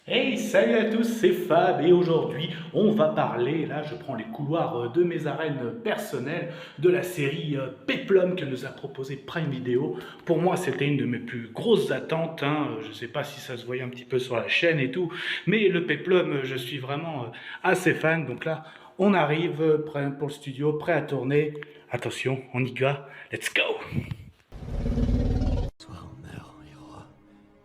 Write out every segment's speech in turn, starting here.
Hey, salut à tous, c'est Fab et aujourd'hui on va parler, là je prends les couloirs de mes arènes personnelles, de la série Peplum que nous a proposé Prime Video. Pour moi c'était une de mes plus grosses attentes, hein. Je sais pas si ça se voyait un petit peu sur la chaîne et tout, mais le Peplum je suis vraiment assez fan, donc là on arrive prêt pour le studio, prêt à tourner. Attention, on y va, let's go! Soit on meurt en héros,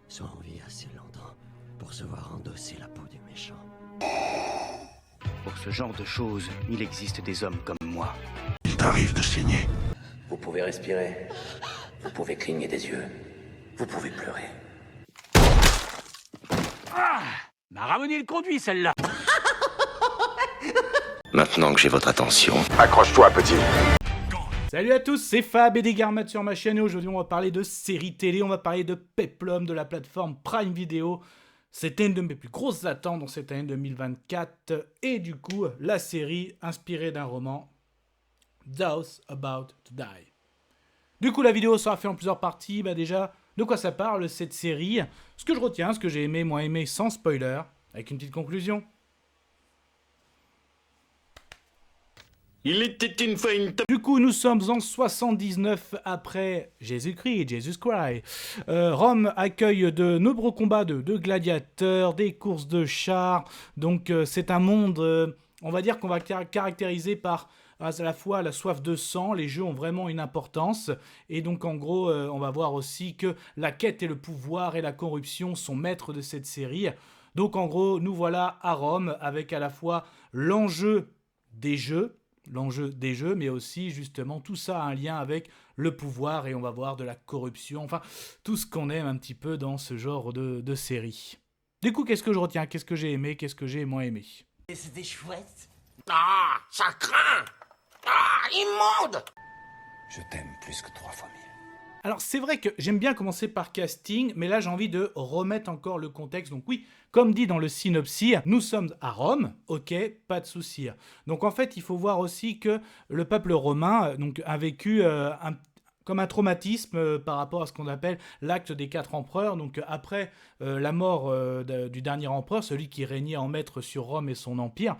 soit on vit assez longtemps pour se voir endosser la peau du méchant. Pour ce genre de choses, il existe des hommes comme moi. Il t'arrive de saigner. Vous pouvez respirer, vous pouvez cligner des yeux, vous pouvez pleurer. M'a ramené le conduit, celle-là. Maintenant que j'ai votre attention, Accroche-toi, petit. Salut à tous, c'est Fab et des Garmat sur ma chaîne et aujourd'hui on va parler de séries télé, on va parler de Peplum de la plateforme Prime Video. C'était une de mes plus grosses attentes dans cette année 2024 et du coup la série inspirée d'un roman, Those About to Die. Du coup la vidéo sera faite en plusieurs parties, déjà de quoi ça parle cette série, ce que je retiens, ce que j'ai aimé, moins aimé sans spoiler, avec une petite conclusion. Il était une fois une Du coup, nous sommes en 79 après Jésus-Christ, Jesus Christ. Rome accueille de nombreux combats de gladiateurs, des courses de chars. Donc, c'est un monde, on va dire qu'on va caractériser par à la fois la soif de sang. Les jeux ont vraiment une importance. Et donc, en gros, on va voir aussi que la quête et le pouvoir et la corruption sont maîtres de cette série. Donc, en gros, nous voilà à Rome avec à la fois l'enjeu des jeux, mais aussi justement tout ça a un lien avec le pouvoir et on va voir de la corruption, enfin tout ce qu'on aime un petit peu dans ce genre de série. Du coup, qu'est-ce que je retiens? Qu'est-ce que j'ai aimé? Qu'est-ce que j'ai moins aimé? Et c'était chouette. Ah, ça craint. Ah, immonde. Je t'aime plus que 3 fois 1000. Alors c'est vrai que j'aime bien commencer par casting, mais là j'ai envie de remettre encore le contexte. Donc oui, comme dit dans le synopsis, nous sommes à Rome, ok, pas de souci. Donc en fait, il faut voir aussi que le peuple romain donc, a vécu comme un traumatisme par rapport à ce qu'on appelle l'acte des 4 empereurs. Donc après la mort du dernier empereur, celui qui régnait en maître sur Rome et son empire,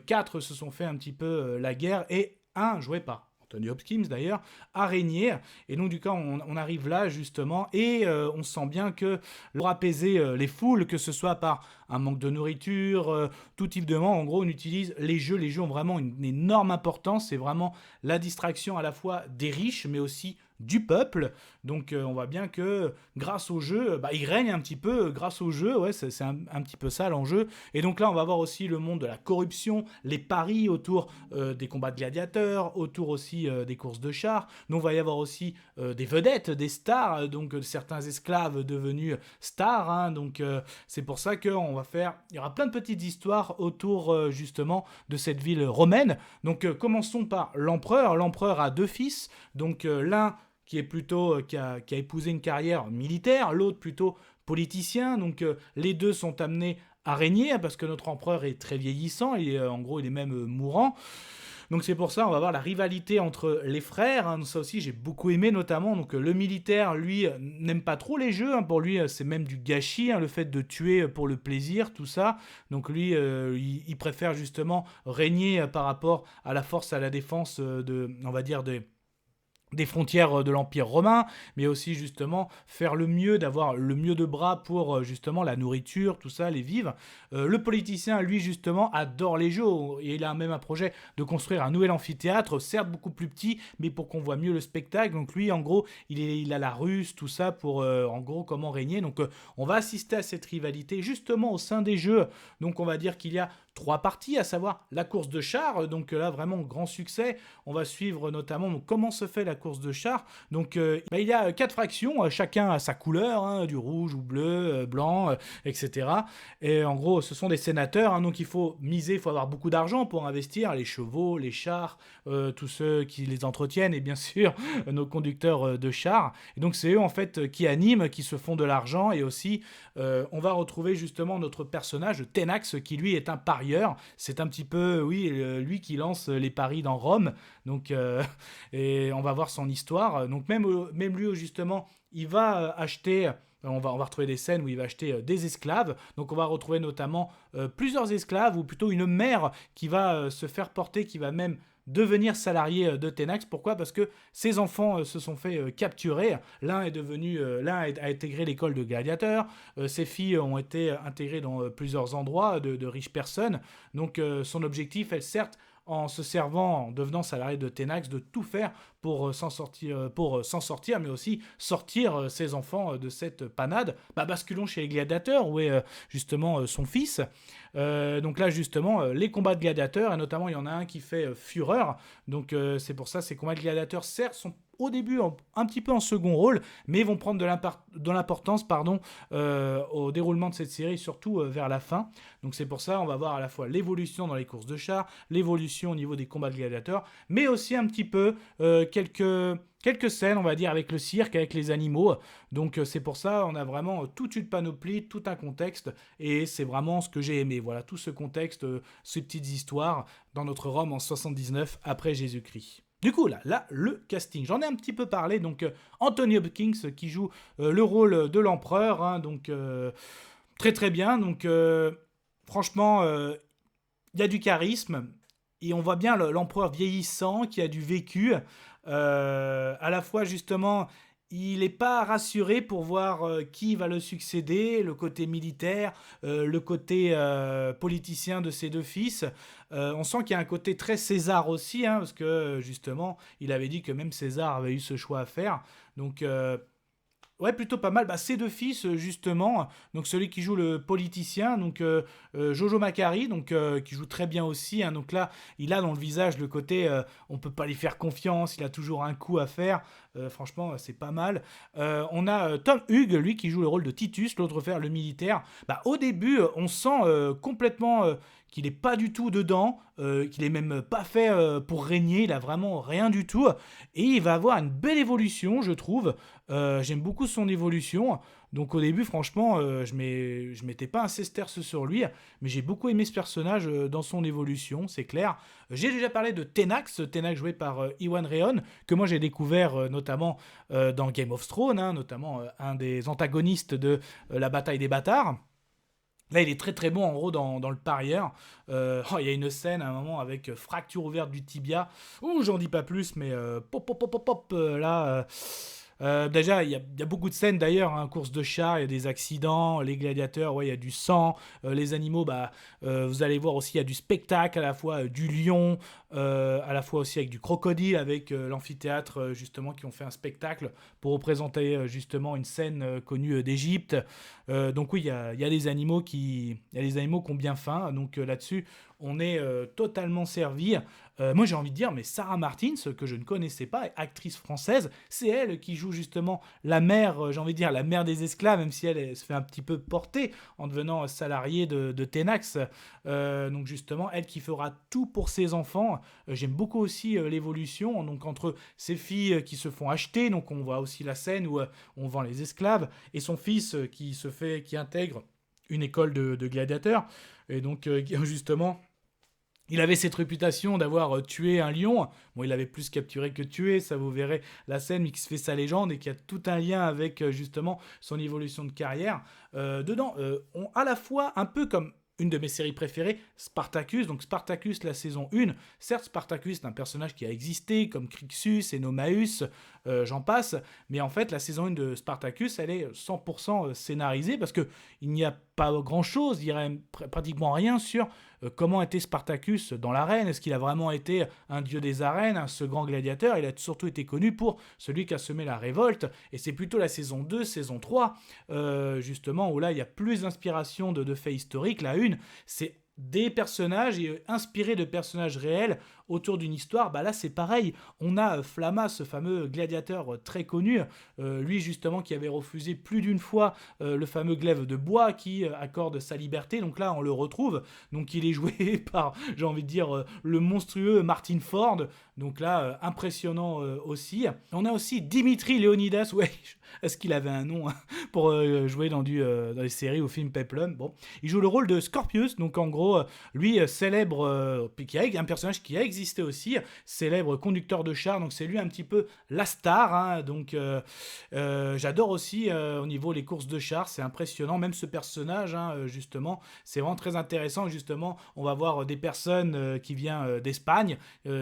4 se sont fait un petit peu la guerre et un joué par Anthony Hopkins d'ailleurs, a régné. Et donc du coup, on arrive là justement et on sent bien que pour apaiser les foules, que ce soit par un manque de nourriture, tout type de manque, en gros on utilise les jeux. Les jeux ont vraiment une énorme importance, c'est vraiment la distraction à la fois des riches mais aussi du peuple. Donc on voit bien que grâce au jeu, il règne un petit peu grâce au jeu, ouais, c'est un petit peu ça l'enjeu. Et donc là on va voir aussi le monde de la corruption, les paris autour des combats de gladiateurs, autour aussi des courses de chars. Donc il va y avoir aussi des vedettes, des stars, donc certains esclaves devenus stars, hein. Donc c'est pour ça il y aura plein de petites histoires autour justement de cette ville romaine. Donc commençons par l'empereur. L'empereur a 2 fils, donc l'un qui est plutôt qui a épousé une carrière militaire, l'autre plutôt politicien. Donc les deux sont amenés à régner parce que notre empereur est très vieillissant et en gros il est même mourant. Donc c'est pour ça on va voir la rivalité entre les frères, hein. Ça aussi j'ai beaucoup aimé notamment. Donc le militaire lui n'aime pas trop les jeux, hein. Pour lui c'est même du gâchis, hein, le fait de tuer pour le plaisir, tout ça. Donc lui il préfère justement régner par rapport à la force, à la défense on va dire des frontières de l'Empire romain, mais aussi justement faire le mieux, d'avoir le mieux de bras pour justement la nourriture, tout ça, les vivres. Le politicien, lui, justement, adore les jeux, et il a même un projet de construire un nouvel amphithéâtre, certes beaucoup plus petit, mais pour qu'on voit mieux le spectacle. Donc lui, en gros, il a la ruse, tout ça, pour, en gros, comment régner. Donc on va assister à cette rivalité, justement, au sein des jeux. Donc on va dire qu'il y a 3 parties, à savoir la course de chars, donc là vraiment grand succès. On va suivre notamment comment se fait la course de chars. Donc il y a 4 fractions, chacun a sa couleur, hein, du rouge ou bleu, blanc, etc. Et en gros ce sont des sénateurs, hein, donc il faut miser, il faut avoir beaucoup d'argent pour investir, les chevaux, les chars, tous ceux qui les entretiennent et bien sûr nos conducteurs de chars. Et donc c'est eux en fait qui animent, qui se font de l'argent. Et aussi on va retrouver justement notre personnage Tenax qui lui est un parieur. C'est un petit peu, oui, lui qui lance les paris dans Rome. Donc, et on va voir son histoire. Donc même lui, justement, il va acheter... On va retrouver des scènes où il va acheter des esclaves. Donc on va retrouver notamment plusieurs esclaves, ou plutôt une mère qui va se faire porter, qui va même devenir salarié de Tenax. Pourquoi ? Parce que ses enfants se sont fait capturer. L'un a intégré l'école de gladiateurs. Ses filles ont été intégrées dans plusieurs endroits de riches personnes. Donc son objectif est certes, en se servant, en devenant salarié de Tenax, de tout faire pour s'en sortir, mais aussi sortir ses enfants de cette panade. Basculons chez les gladiateurs, où est justement son fils. Donc là, justement, les combats de gladiateurs, et notamment, il y en a un qui fait fureur. Donc c'est pour ça, ces combats de gladiateurs, certes, sont au début un petit peu en second rôle, mais vont prendre de l'importance au déroulement de cette série, surtout vers la fin. Donc c'est pour ça on va voir à la fois l'évolution dans les courses de chars, l'évolution au niveau des combats de gladiateurs, mais aussi un petit peu quelques scènes, on va dire, avec le cirque, avec les animaux. Donc c'est pour ça on a vraiment toute une panoplie, tout un contexte, et c'est vraiment ce que j'ai aimé. Voilà, tout ce contexte, ces petites histoires dans notre Rome en 79 après Jésus-Christ. Du coup, là, le casting. J'en ai un petit peu parlé. Donc, Anthony Hopkins qui joue le rôle de l'empereur. Hein, donc, très très bien. Donc, franchement, il y a du charisme. Et on voit bien l'empereur vieillissant qui a du vécu. À la fois, justement, il n'est pas rassuré pour voir qui va le succéder, le côté militaire, le côté politicien de ses deux fils. On sent qu'il y a un côté très César aussi, hein, parce que justement, il avait dit que même César avait eu ce choix à faire. Donc, ouais, plutôt pas mal. Ses deux fils, justement, donc celui qui joue le politicien, donc Jojo Macari, donc qui joue très bien aussi. Hein, donc là, il a dans le visage le côté, on peut pas lui faire confiance, il a toujours un coup à faire. Franchement, c'est pas mal. On a Tom Hughes, lui qui joue le rôle de Titus, l'autre frère, le militaire. Au début, on sent complètement qu'il n'est pas du tout dedans, qu'il est même pas fait pour régner, il a vraiment rien du tout. Et il va avoir une belle évolution, je trouve. J'aime beaucoup son évolution. Donc au début, franchement, je mettais pas un sesterce sur lui, mais j'ai beaucoup aimé ce personnage dans son évolution, c'est clair. J'ai déjà parlé de Tenax joué par Iwan Rheon, que moi j'ai découvert notamment dans Game of Thrones, hein, notamment un des antagonistes de la bataille des bâtards. Là, il est très très bon en gros dans le parieur. Il y a une scène à un moment avec fracture ouverte du tibia. J'en dis pas plus, mais là... déjà, il y a beaucoup de scènes d'ailleurs, hein, course de chars, il y a des accidents, les gladiateurs, ouais, il y a du sang, les animaux, vous allez voir aussi, il y a du spectacle, à la fois du lion, à la fois aussi avec du crocodile, avec l'amphithéâtre justement qui ont fait un spectacle pour représenter justement une scène connue d'Égypte. Donc oui, il y a les animaux qui ont bien faim, donc là-dessus, on est totalement servi. Moi, j'ai envie de dire, mais Sarah Martins, que je ne connaissais pas, actrice française, c'est elle qui joue justement la mère, j'ai envie de dire, la mère des esclaves, même si elle se fait un petit peu porter en devenant salariée de Tenax. Donc justement, elle qui fera tout pour ses enfants. J'aime beaucoup aussi l'évolution, donc entre ses filles qui se font acheter, donc on voit aussi la scène où on vend les esclaves, et son fils qui intègre une école de gladiateurs, et donc justement... Il avait cette réputation d'avoir tué un lion. Bon, il avait plus capturé que tué, ça vous verrez la scène, mais qui se fait sa légende et qui a tout un lien avec justement son évolution de carrière. Dedans, à la fois un peu comme une de mes séries préférées, Spartacus. Donc Spartacus, la saison 1. Certes, Spartacus est un personnage qui a existé, comme Crixus et Nomaeus, j'en passe. Mais en fait, la saison 1 de Spartacus, elle est 100% scénarisée parce qu'il n'y a pas grand-chose, il n'y a pratiquement rien sur comment était Spartacus dans l'arène. Est-ce qu'il a vraiment été un dieu des arènes, ce grand gladiateur? Il a surtout été connu pour celui qui a semé la révolte. Et c'est plutôt la saison 2, saison 3, justement, où là, il y a plus d'inspiration de faits historiques. La 1, c'est des personnages et inspirés de personnages réels autour d'une histoire. Là c'est pareil, on a Flamma, ce fameux gladiateur très connu, lui justement qui avait refusé plus d'une fois le fameux glaive de bois qui accorde sa liberté. Donc là on le retrouve, donc il est joué par, j'ai envie de dire, le monstrueux Martin Ford. Donc là impressionnant aussi. On a aussi Dimitri Leonidas, ouais, est-ce qu'il avait un nom, hein, pour jouer dans les séries ou films Peplum. Bon, il joue le rôle de Scorpius, donc en gros gros, lui, célèbre, un personnage qui a existé aussi, célèbre conducteur de char, donc c'est lui un petit peu la star, hein, donc j'adore aussi au niveau les courses de char, c'est impressionnant, même ce personnage, hein, justement, c'est vraiment très intéressant, justement, on va voir des personnes qui viennent d'Espagne,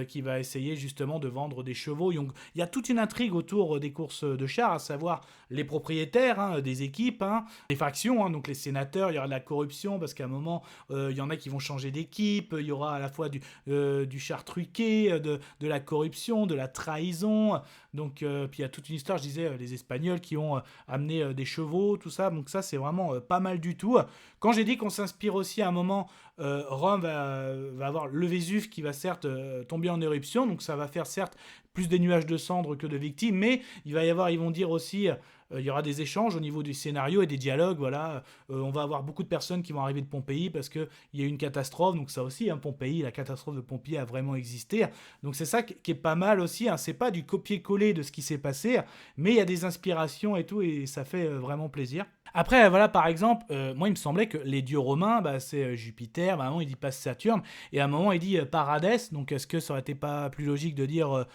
qui va essayer justement de vendre des chevaux, donc il y a toute une intrigue autour des courses de char, à savoir les propriétaires, hein, des équipes, hein, les factions, hein, donc les sénateurs, il y aura de la corruption, parce qu'à un moment, il y en a qui vont changer d'équipe, il y aura à la fois du char truqué, de la corruption, de la trahison, donc puis il y a toute une histoire, je disais, les Espagnols qui ont amené des chevaux, tout ça, donc ça c'est vraiment pas mal du tout. Quand j'ai dit qu'on s'inspire aussi à un moment, Rome va avoir le Vésuve qui va certes tomber en éruption, donc ça va faire certes plus des nuages de cendres que de victimes, mais il va y avoir, ils vont dire aussi, il y aura des échanges au niveau du scénario et des dialogues, voilà. On va avoir beaucoup de personnes qui vont arriver de Pompéi parce qu'il y a eu une catastrophe, donc ça aussi, hein, Pompéi, la catastrophe de Pompéi a vraiment existé. Donc c'est ça qui est pas mal aussi, hein. C'est pas du copier-coller de ce qui s'est passé, mais il y a des inspirations et tout, et ça fait vraiment plaisir. Après, voilà, par exemple, moi, il me semblait que les dieux romains, c'est Jupiter, à un moment, il dit pas Saturne, et à un moment, il dit Paradès, donc est-ce que ça aurait été pas plus logique de dire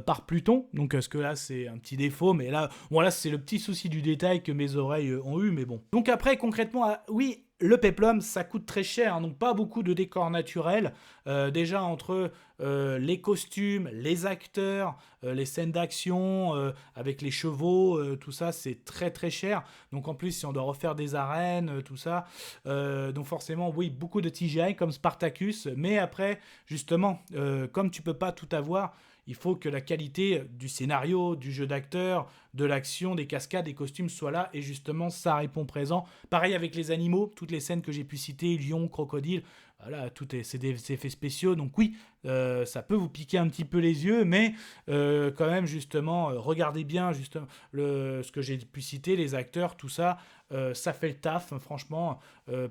par Pluton? Donc, est-ce que là, c'est un petit défaut, mais là, voilà, c'est le petit souci du détail que mes oreilles ont eu, mais bon. Donc après, concrètement, oui, le péplum, ça coûte très cher, hein, donc pas beaucoup de décors naturels. Déjà, entre les costumes, les acteurs, les scènes d'action, avec les chevaux, tout ça, c'est très très cher. Donc en plus, si on doit refaire des arènes, tout ça, donc forcément, oui, beaucoup de CGI comme Spartacus, mais après, justement, comme tu peux pas tout avoir, il faut que la qualité du scénario, du jeu d'acteur, de l'action, des cascades, des costumes soit là, et justement, ça répond présent. Pareil avec les animaux, toutes les scènes que j'ai pu citer, lion, crocodile, voilà, c'est des effets spéciaux, donc oui, ça peut vous piquer un petit peu les yeux, mais quand même, justement, regardez bien justement ce que j'ai pu citer, les acteurs, tout ça, ça fait le taf, franchement,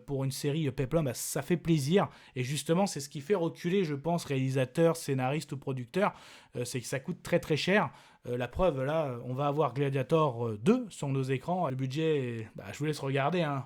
pour une série Péplum, ça fait plaisir, et justement, c'est ce qui fait reculer, je pense, réalisateurs, scénaristes ou producteurs, c'est que ça coûte très très cher. La preuve, là, on va avoir Gladiator 2 sur nos écrans. Le budget, je vous laisse regarder. Hein.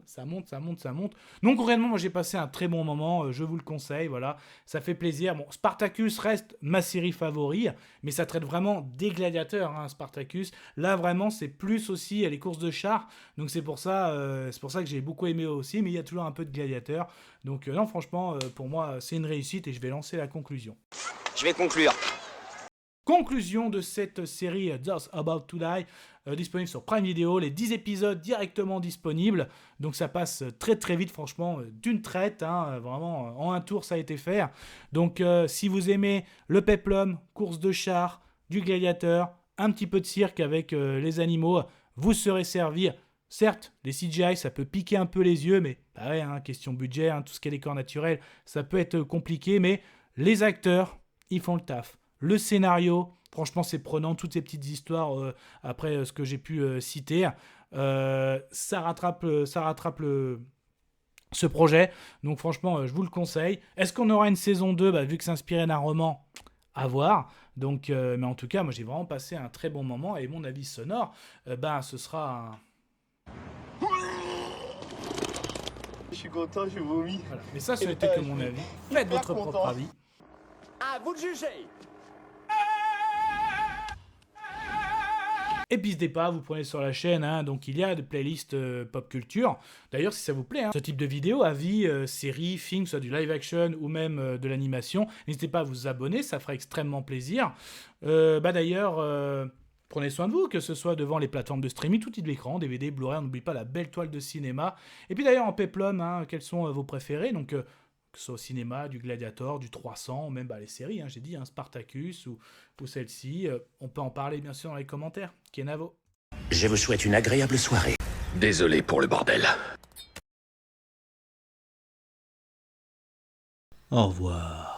Ça monte, ça monte, ça monte. Donc, concrètement, moi, j'ai passé un très bon moment. Je vous le conseille, voilà. Ça fait plaisir. Bon, Spartacus reste ma série favorite, mais ça traite vraiment des gladiateurs, hein, Spartacus. Là, vraiment, c'est plus aussi les courses de chars. Donc, c'est pour ça que j'ai beaucoup aimé aussi, mais il y a toujours un peu de gladiateurs. Donc, non, franchement, pour moi, c'est une réussite et je vais lancer la conclusion. Je vais conclure. Conclusion de cette série Those About to Die, disponible sur Prime Video, les 10 épisodes directement disponibles, donc ça passe très très vite, franchement, d'une traite, hein, vraiment, en un tour ça a été fait. Donc si vous aimez le péplum, course de chars, du gladiateur, un petit peu de cirque avec les animaux, vous serez servi. Certes, les CGI, ça peut piquer un peu les yeux, mais ouais, hein, question budget, hein, tout ce qui est décor naturel, ça peut être compliqué, mais les acteurs, ils font le taf. Le scénario, franchement, c'est prenant, toutes ces petites histoires, après ce que j'ai pu citer, ça rattrape ce projet. Donc franchement, je vous le conseille. Est-ce qu'on aura une saison 2 ? Vu que c'est inspiré d'un roman, à voir. Donc, mais en tout cas, moi, j'ai vraiment passé un très bon moment. Et mon avis sonore, ce sera un... Je suis content, je vomis. Voilà. Mais ça n'était que mon avis. Faites votre propre avis. À vous de juger. Et n'hésitez pas, vous prenez sur la chaîne, hein, donc il y a des playlists pop culture. D'ailleurs, si ça vous plaît, hein, ce type de vidéo, avis, séries, films, soit du live action ou même de l'animation, n'hésitez pas à vous abonner, ça fera extrêmement plaisir. D'ailleurs, prenez soin de vous, que ce soit devant les plateformes de streaming, tout type d'écran, DVD, Blu-ray, n'oubliez pas la belle toile de cinéma. Et puis d'ailleurs, en péplum, hein, quels sont vos préférés ? Donc, que ce soit au cinéma, du Gladiator, du 300, ou même les séries, hein, j'ai dit, hein, Spartacus ou celle-ci. On peut en parler bien sûr dans les commentaires. Kenavo. Je vous souhaite une agréable soirée. Désolé pour le bordel. Au revoir.